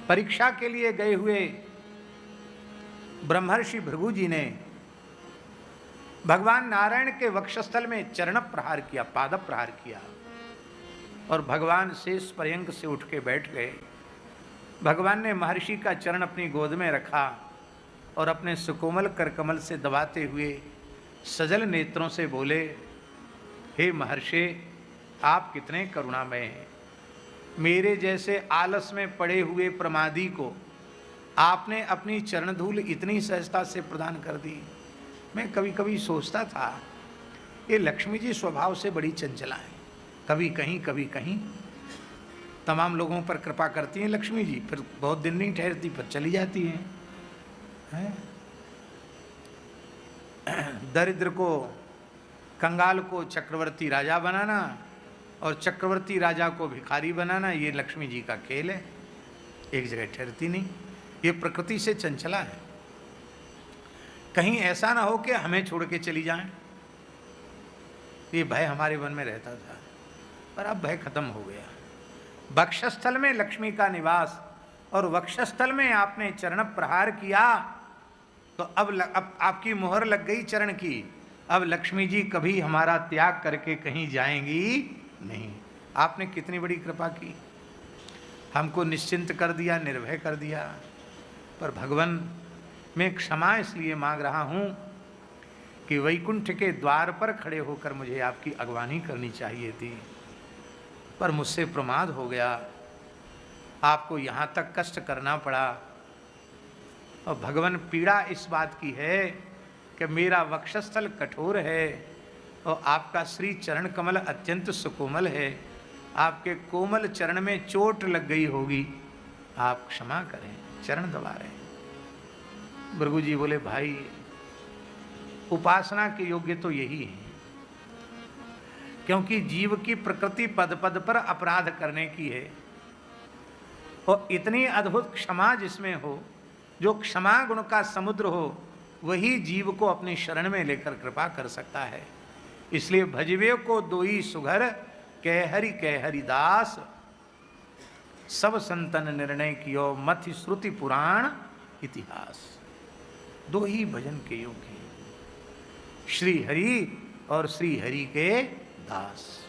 परीक्षा के लिए गए हुए ब्रह्मर्षि भृगु जी ने भगवान नारायण के वक्षस्थल में चरण प्रहार किया, पाद प्रहार किया, और भगवान शेष पर्यंक से उठ के बैठ गए। भगवान ने महर्षि का चरण अपनी गोद में रखा और अपने सुकोमल करकमल से दबाते हुए सजल नेत्रों से बोले, हे महर्षि, आप कितने करुणामय हैं। मेरे जैसे आलस में पड़े हुए प्रमादी को आपने अपनी चरण धूल इतनी सहजता से प्रदान कर दी। मैं कभी कभी सोचता था, ये लक्ष्मी जी स्वभाव से बड़ी चंचला हैं, कभी कहीं तमाम लोगों पर कृपा करती हैं लक्ष्मी जी, फिर बहुत दिन नहीं ठहरती, फिर चली जाती हैं। दरिद्र को, कंगाल को चक्रवर्ती राजा बनाना और चक्रवर्ती राजा को भिखारी बनाना, ये लक्ष्मी जी का खेल है, एक जगह ठहरती नहीं। ये प्रकृति से चंचला है। कहीं ऐसा ना हो कि हमें छोड़ के चली जाएं, ये भय हमारे मन में रहता था, पर अब भय खत्म हो गया। वक्षस्थल में लक्ष्मी का निवास और वक्षस्थल में आपने चरण प्रहार किया, तो अब आपकी मोहर लग गई चरण की। अब लक्ष्मी जी कभी हमारा त्याग करके कहीं जाएंगी नहीं। आपने कितनी बड़ी कृपा की, हमको निश्चिंत कर दिया, निर्भय कर दिया। पर भगवान, मैं क्षमा इसलिए मांग रहा हूँ कि वैकुंठ के द्वार पर खड़े होकर मुझे आपकी अगवानी करनी चाहिए थी, पर मुझसे प्रमाद हो गया, आपको यहाँ तक कष्ट करना पड़ा। और भगवान, पीड़ा इस बात की है कि मेरा वक्षस्थल कठोर है और आपका श्री चरण कमल अत्यंत सुकोमल है, आपके कोमल चरण में चोट लग गई होगी, आप क्षमा करें। चरण दबा रहे हैं। भृगु जी बोले, भाई, उपासना के योग्य तो यही है, क्योंकि जीव की प्रकृति पद पद पर अपराध करने की है, और इतनी अद्भुत क्षमा जिसमें हो, जो क्षमा गुण का समुद्र हो, वही जीव को अपनी शरण में लेकर कृपा कर सकता है। इसलिए भजवे को दोई सुघर, कह हरि दास, सब संतन निर्णय कियो, मथि श्रुति पुराण इतिहास। दो ही भजन के योग्य, श्री हरि और श्री हरि के दास।